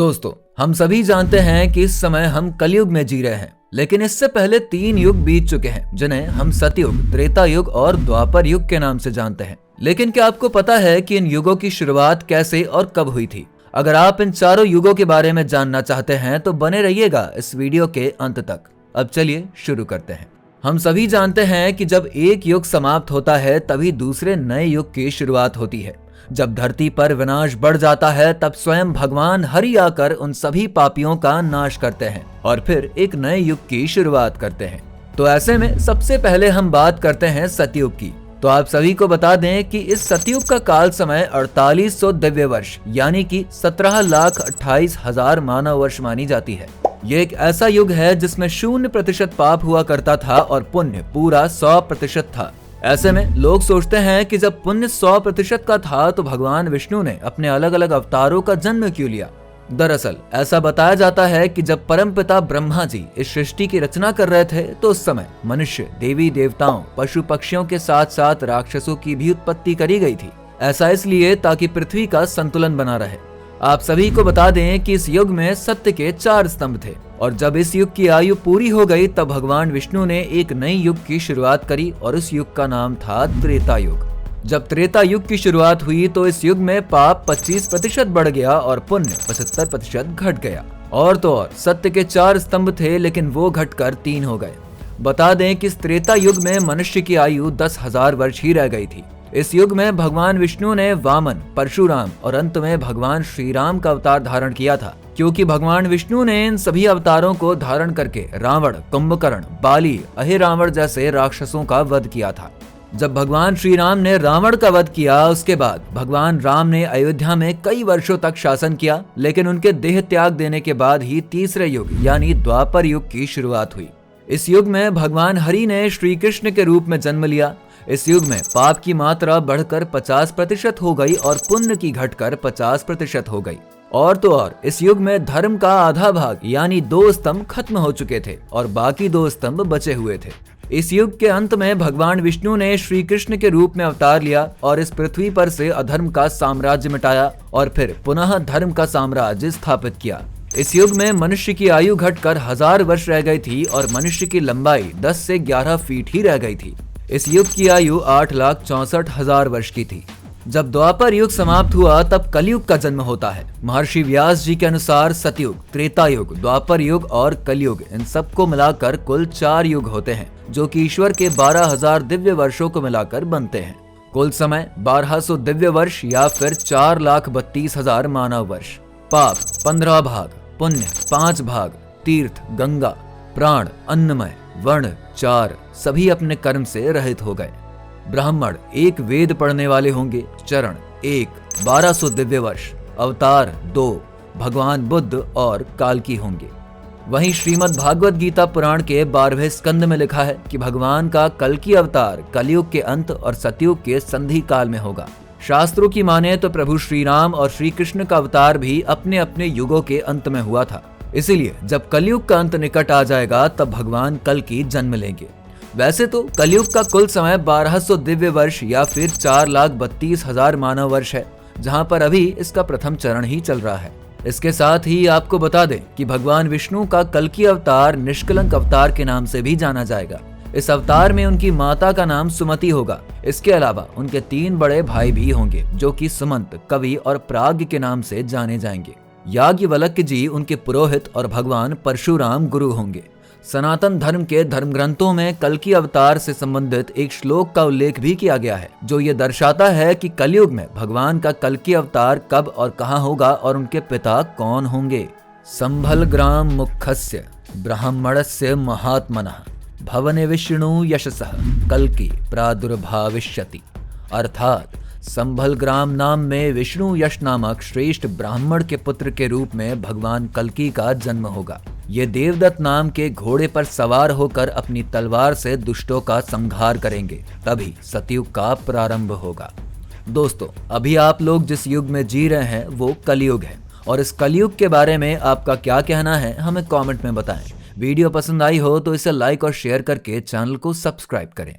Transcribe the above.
दोस्तों, हम सभी जानते हैं कि इस समय हम कलयुग में जी रहे हैं, लेकिन इससे पहले 3 युग बीत चुके हैं जिन्हें हम सतयुग, त्रेता युग और द्वापर युग के नाम से जानते हैं। लेकिन क्या आपको पता है कि इन युगों की शुरुआत कैसे और कब हुई थी? अगर आप इन चारों युगों के बारे में जानना चाहते हैं तो बने रहिएगा इस वीडियो के अंत तक। अब चलिए शुरू करते हैं। हम सभी जानते हैं कि जब एक युग समाप्त होता है तभी दूसरे नए युग की शुरुआत होती है। जब धरती पर विनाश बढ़ जाता है तब स्वयं भगवान हरि आकर उन सभी पापियों का नाश करते हैं और फिर एक नए युग की शुरुआत करते हैं। तो ऐसे में सबसे पहले हम बात करते हैं सतयुग की। तो आप सभी को बता दें कि इस सतयुग का काल समय 4800 दिव्य वर्ष यानी कि 17,28,000 मानव वर्ष मानी जाती है। ये एक ऐसा युग है जिसमें 0% पाप हुआ करता था और पुण्य पूरा 100% था। ऐसे में लोग सोचते हैं कि जब पुण्य 100% का था तो भगवान विष्णु ने अपने अलग अलग अवतारों का जन्म क्यों लिया। दरअसल ऐसा बताया जाता है कि जब परमपिता ब्रह्मा जी इस सृष्टि की रचना कर रहे थे तो उस समय मनुष्य, देवी देवताओं, पशु पक्षियों के साथ साथ राक्षसों की भी उत्पत्ति करी गई थी। ऐसा इसलिए ताकि पृथ्वी का संतुलन बना रहे। आप सभी को बता दें कि इस युग में सत्य के 4 स्तंभ थे और जब इस युग की आयु पूरी हो गई तब भगवान विष्णु ने एक नई युग की शुरुआत करी और उस युग का नाम था त्रेता युग। जब त्रेता युग की शुरुआत हुई तो इस युग में पाप 25% बढ़ गया और पुण्य 75% घट गया। और तो और सत्य के 4 स्तंभ थे लेकिन वो घटकर 3 हो गए। बता दें कि इस त्रेता युग में मनुष्य की आयु 10,000 वर्ष ही रह गई थी। इस युग में भगवान विष्णु ने वामन, परशुराम और अंत में भगवान श्री राम का अवतार धारण किया था, क्योंकि भगवान विष्णु ने इन सभी अवतारों को धारण करके रावण, कुंभकर्ण, बाली, अहिरावण जैसे राक्षसों का वध किया था। जब भगवान श्री राम ने रावण का वध किया उसके बाद भगवान राम ने अयोध्या में कई वर्षों तक शासन किया, लेकिन उनके देह त्याग देने के बाद ही तीसरे युग यानी द्वापर युग की शुरुआत हुई। इस युग में भगवान हरि ने श्री कृष्ण के रूप में जन्म लिया। इस युग में पाप की मात्रा बढ़कर 50% हो गई और पुण्य की घटकर 50% हो गई। और तो और इस युग में धर्म का आधा भाग यानी 2 स्तंभ खत्म हो चुके थे और बाकी 2 स्तंभ बचे हुए थे। इस युग के अंत में भगवान विष्णु ने श्री कृष्ण के रूप में अवतार लिया और इस पृथ्वी पर से अधर्म का साम्राज्य मिटाया और फिर पुनः धर्म का साम्राज्य स्थापित किया। इस युग में मनुष्य की आयु घटकर 1000 वर्ष रह गई थी और मनुष्य की लंबाई 10 से 11 फीट ही रह गई थी। इस युग की आयु 8,64,000 वर्ष की थी। जब द्वापर युग समाप्त हुआ तब कलयुग का जन्म होता है। महर्षि व्यास जी के अनुसार सतयुग, त्रेता युग, द्वापर युग और कलयुग इन सबको मिलाकर कुल 4 युग होते हैं जो कि ईश्वर के 12,000 दिव्य वर्षों को मिलाकर बनते हैं। कुल समय 1200 दिव्य वर्ष या फिर 4,32,000 मानव वर्ष। पाप 15 भाग, पुण्य 5 भाग, तीर्थ, गंगा, प्राण, अन्नमय, वर्ण 4 सभी अपने कर्म से रहित हो गए। ब्राह्मण 1 वेद पढ़ने वाले होंगे। चरण 1 1200 दिव्य वर्ष। अवतार 2 भगवान बुद्ध और कालकी होंगे। वहीं श्रीमद् भागवत गीता पुराण के 12वें स्कंद में लिखा है कि भगवान का कल्कि अवतार कलयुग के अंत और सतयुग के संधि काल में होगा। शास्त्रों की माने तो प्रभु श्री राम और श्री कृष्ण का अवतार भी अपने अपने युगों के अंत में हुआ था। इसीलिए जब कलयुग का अंत निकट आ जाएगा तब भगवान कल्कि जन्म लेंगे। वैसे तो कलयुग का कुल समय 1200 दिव्य वर्ष या फिर 4,32,000 मानव वर्ष है, जहां पर अभी इसका प्रथम चरण ही चल रहा है। इसके साथ ही आपको बता दें कि भगवान विष्णु का कल्कि अवतार निष्कलंक अवतार के नाम से भी जाना जाएगा। इस अवतार में उनकी माता का नाम सुमति होगा। इसके अलावा उनके 3 बड़े भाई भी होंगे जो कि सुमंत, कवि और प्राज्ञ के नाम से जाने जाएंगे। याज्ञवल्क्य जी उनके पुरोहित और भगवान परशुराम गुरु होंगे। सनातन धर्म के धर्म ग्रंथों में कल्कि अवतार से संबंधित एक श्लोक का उल्लेख भी किया गया है जो ये दर्शाता है कि कलयुग में भगवान का कल्कि अवतार कब और कहां होगा और उनके पिता कौन होंगे। संभल ग्राम मुखस्य ब्राह्मणस्य महात्मनः भवने विष्णु यशसः कल्कि प्रादुर्भाविष्यति। अर्थात संभल ग्राम नाम में विष्णु यश नामक श्रेष्ठ ब्राह्मण के पुत्र के रूप में भगवान कल्कि का जन्म होगा। ये देवदत्त नाम के घोड़े पर सवार होकर अपनी तलवार से दुष्टों का संहार करेंगे, तभी सतयुग का प्रारंभ होगा। दोस्तों, अभी आप लोग जिस युग में जी रहे हैं वो कलयुग है और इस कलयुग के बारे में आपका क्या कहना है हमें कमेंट में बताएं। वीडियो पसंद आई हो तो इसे लाइक और शेयर करके चैनल को सब्सक्राइब करें।